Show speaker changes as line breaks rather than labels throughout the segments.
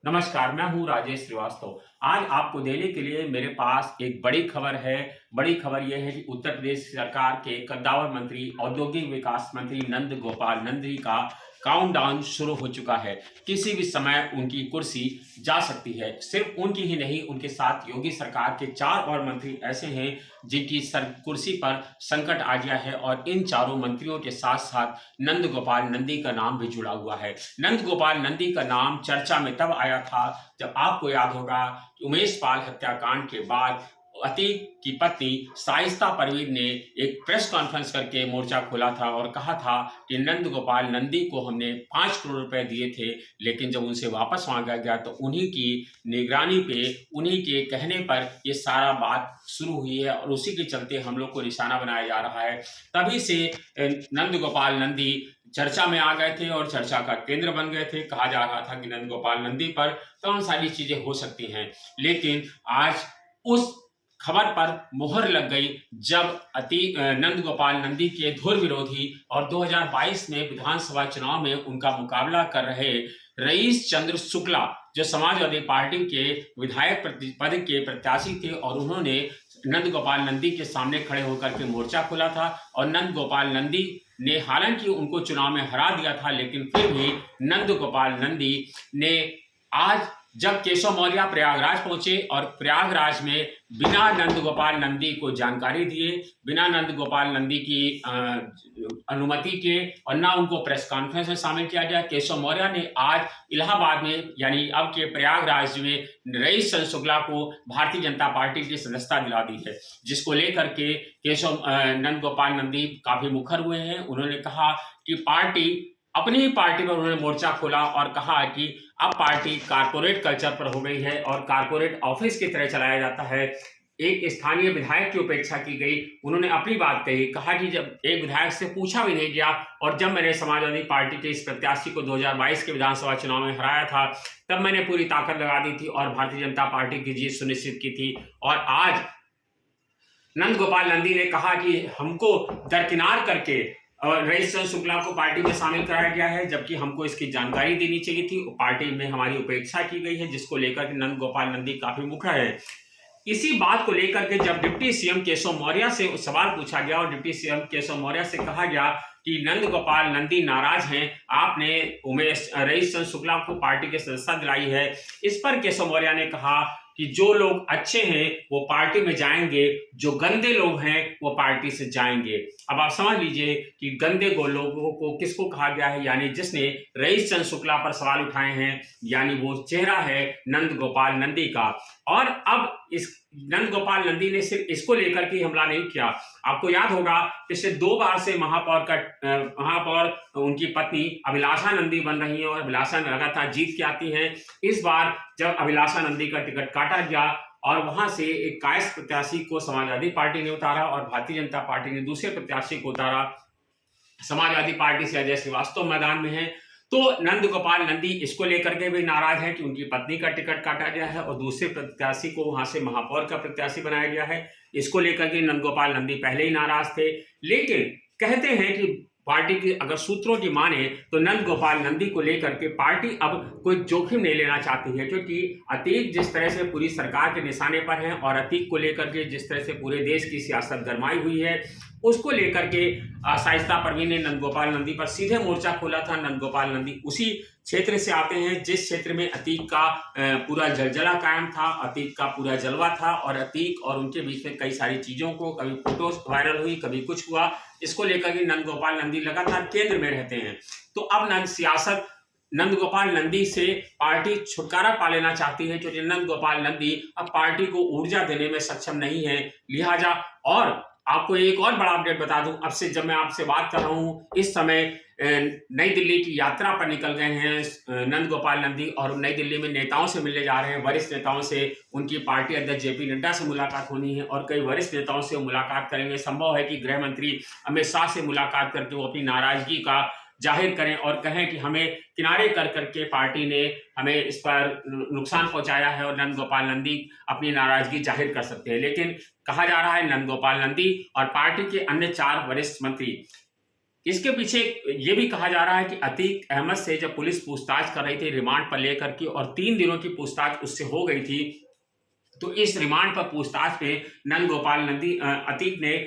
नमस्कार, मैं हूँ राजेश श्रीवास्तव। आज आपको देने के लिए मेरे पास एक बड़ी खबर है। बड़ी खबर ये है कि उत्तर प्रदेश सरकार के कद्दावर मंत्री, औद्योगिक विकास मंत्री नंद गोपाल नंदी का काउंटडाउन शुरू हो चुका है। किसी भी समय उनकी कुर्सी जा सकती है। सिर्फ उनकी ही नहीं, उनके साथ योगी सरकार के 4 और मंत्री ऐसे हैं जिनकी कुर्सी पर संकट आ गया है और इन चारों मंत्रियों के साथ-साथ नंद गोपाल नंदी का नाम भी जुड़ा हुआ है। नंद गोपाल नंदी का नाम चर्चा में तब आया था जब आपको याद होगा कि उमेश पाल हत्याकांड के बाद अतीक की पत्नी शाइस्ता परवीन ने एक प्रेस कॉन्फ्रेंस करके मोर्चा खोला था और कहा था कि नंद गोपाल नंदी को हमने 5 करोड़ रुपए दिए थे, लेकिन जब उनसे वापस मांगा गया तो उन्हीं की निगरानी पे, उन्हीं के कहने पर ये सारा बात शुरू हुई है और उसी के चलते हम लोग को निशाना बनाया जा रहा है। तभी से नंद गोपाल नंदी चर्चा में आ गए थे और चर्चा का केंद्र बन गए थे। कहा जा रहा था कि नंद गोपाल नंदी पर कौन सारी चीजें हो सकती हैं, लेकिन आज उस खबर पर मुहर लग गई जब नंद गोपाल नंदी के धुर विरोधी और 2022 में विधानसभा चुनाव में उनका मुकाबला कर रहे रईस चंद्र शुक्ला, जो समाजवादी पार्टी के विधायक पद के प्रत्याशी थे, और उन्होंने नंद गोपाल नंदी के सामने खड़े होकर के मोर्चा खोला था और नंद गोपाल नंदी ने हालांकि उनको चुनाव में हरा दिया था, लेकिन फिर भी नंद गोपाल नंदी ने आज जब केशव मौर्य प्रयागराज पहुंचे और प्रयागराज में बिना नंद गोपाल नंदी को जानकारी दिए, बिना नंद गोपाल नंदी की अनुमति के और ना उनको प्रेस कॉन्फ्रेंस में शामिल किया गया, केशव मौर्य ने आज इलाहाबाद में यानी अब के प्रयागराज में रईस चंद्र शुक्ला को भारतीय जनता पार्टी की सदस्यता दिला दी है, जिसको लेकर के केशव नंद गोपाल नंदी काफी मुखर हुए हैं। उन्होंने कहा कि पार्टी, अपनी ही पार्टी पर उन्होंने मोर्चा खोला और कहा कि अब पार्टी कारपोरेट कल्चर पर हो गई है और कारपोरेट ऑफिस की तरह चलाया जाता है। एक स्थानीय विधायक की उपेक्षा की गई। उन्होंने अपनी बात कही, कहा कि जब एक विधायक से पूछा भी नहीं गया और जब मैंने समाजवादी पार्टी के इस प्रत्याशी को 2022 के विधानसभा चुनाव में हराया था, तब मैंने पूरी ताकत लगा दी थी और भारतीय जनता पार्टी की जीत सुनिश्चित की थी। और आज नंद गोपाल नंदी ने कहा कि हमको दरकिनार करके और रईस चंद्र शुक्ला को पार्टी में शामिल कराया गया है, जबकि हमको इसकी जानकारी देनी चाहिए थी। पार्टी में हमारी उपेक्षा की गई है, जिसको लेकर के नंद गोपाल नंदी काफी मुखर है। इसी बात को लेकर के जब डिप्टी सीएम केशव मौर्य से सवाल पूछा गया और डिप्टी सीएम केशव मौर्य से कहा गया कि नंद गोपाल नंदी नाराज हैं, आपने रईस चंद्र शुक्ला को पार्टी की सदस्यता दिलाई है, इस पर केशव मौर्य ने कहा कि जो लोग अच्छे हैं वो पार्टी में जाएंगे, जो गंदे लोग हैं वो पार्टी से जाएंगे। अब आप समझ लीजिए कि गंदे लोगों को किसको कहा गया है, यानी जिसने रईस चंद्र शुक्ला पर सवाल उठाए हैं, यानी वो चेहरा है नंद गोपाल नंदी का। और अब इस नंद गोपाल नंदी ने सिर्फ इसको लेकर के हमला नहीं किया। आपको याद होगा पिछले 2 बार से महापौर उनकी पत्नी अभिलाषा नंदी बन रही है और अभिलाषा लगातार जीत के आती हैं। इस बार जब अभिलाषा नंदी का टिकट काटा गया और वहां से एक कायस्थ प्रत्याशी को समाजवादी पार्टी ने उतारा और भारतीय जनता पार्टी ने दूसरे प्रत्याशी को उतारा, समाजवादी पार्टी से अजय श्रीवास्तव मैदान में है, तो नंद गोपाल नंदी इसको लेकर के भी नाराज है कि उनकी पत्नी का टिकट काटा गया है और दूसरे प्रत्याशी को वहां से महापौर का प्रत्याशी बनाया गया है। इसको लेकर के नंद गोपाल नंदी पहले ही नाराज थे, लेकिन कहते हैं कि पार्टी की अगर सूत्रों की माने तो नंद गोपाल नंदी को लेकर के पार्टी अब कोई जोखिम नहीं लेना चाहती है, क्योंकि अतीक जिस तरह से पूरी सरकार के निशाने पर है और अतीक को लेकर के जिस तरह से पूरे देश की सियासत गरमाई हुई है, उसको लेकर के शाइस्ता परवीन ने नंद गोपाल नंदी पर सीधे मोर्चा खोला था। नंद गोपाल नंदी उसी क्षेत्र से आते हैं जिस क्षेत्र में अतीक का पूरा जलजला कायम था, अतीक का पूरा जलवा था और अतीक और उनके बीच में कई सारी चीजों को, कभी फोटो वायरल हुई, कभी कुछ हुआ, इसको लेकर के नंद गोपाल नंदी लगातार केंद्र में रहते हैं। तो अब नंद गोपाल नंदी से पार्टी छुटकारा पा लेना चाहती है, क्योंकि नंद गोपाल नंदी अब पार्टी को ऊर्जा देने में सक्षम नहीं है। लिहाजा, और आपको एक और बड़ा अपडेट बता दूं, अब से जब मैं आपसे बात कर रहा हूं इस समय नई दिल्ली की यात्रा पर निकल गए हैं नंद गोपाल नंदी और नई दिल्ली में नेताओं से मिलने जा रहे हैं, वरिष्ठ नेताओं से। उनकी पार्टी अध्यक्ष जेपी नड्डा से मुलाकात होनी है और कई वरिष्ठ नेताओं से मुलाकात करेंगे। संभव है कि गृह मंत्री अमित शाह से मुलाकात करके वो अपनी नाराजगी का जाहिर करें और कहें कि हमें किनारे कर करके पार्टी ने हमें इस पर नुकसान पहुंचाया है और नंद गोपाल नंदी अपनी नाराजगी जाहिर कर सकते हैं। लेकिन कहा जा रहा है नंद गोपाल नंदी और पार्टी के अन्य 4 वरिष्ठ मंत्री इसके पीछे ये भी कहा जा रहा है कि अतीक अहमद से जब पुलिस पूछताछ कर रही थी रिमांड पर लेकर के और 3 दिनों की पूछताछ उससे हो गई थी, तो इस रिमांड पर पूछताछ में नंद गोपाल नंदी अतीक ने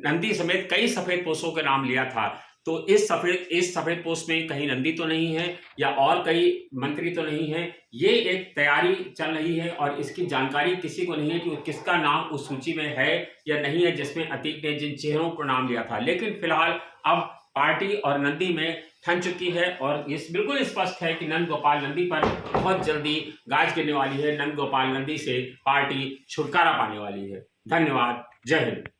नंदी समेत कई सफेदपोशों का नाम लिया था। तो इस सफेदपोश में कहीं नंदी तो नहीं है या और कई मंत्री तो नहीं है। ये एक तैयारी चल रही है और इसकी जानकारी किसी को नहीं है कि किसका नाम उस सूची में है या नहीं है जिसमें अतीक ने जिन चेहरों को नाम लिया था। लेकिन फिलहाल अब पार्टी और नंदी में ठन चुकी है और ये बिल्कुल स्पष्ट है कि नंद गोपाल नंदी पर बहुत जल्दी गाज गिरने वाली है। नंद गोपाल नंदी से पार्टी छुटकारा पाने वाली है। धन्यवाद। जय हिंद।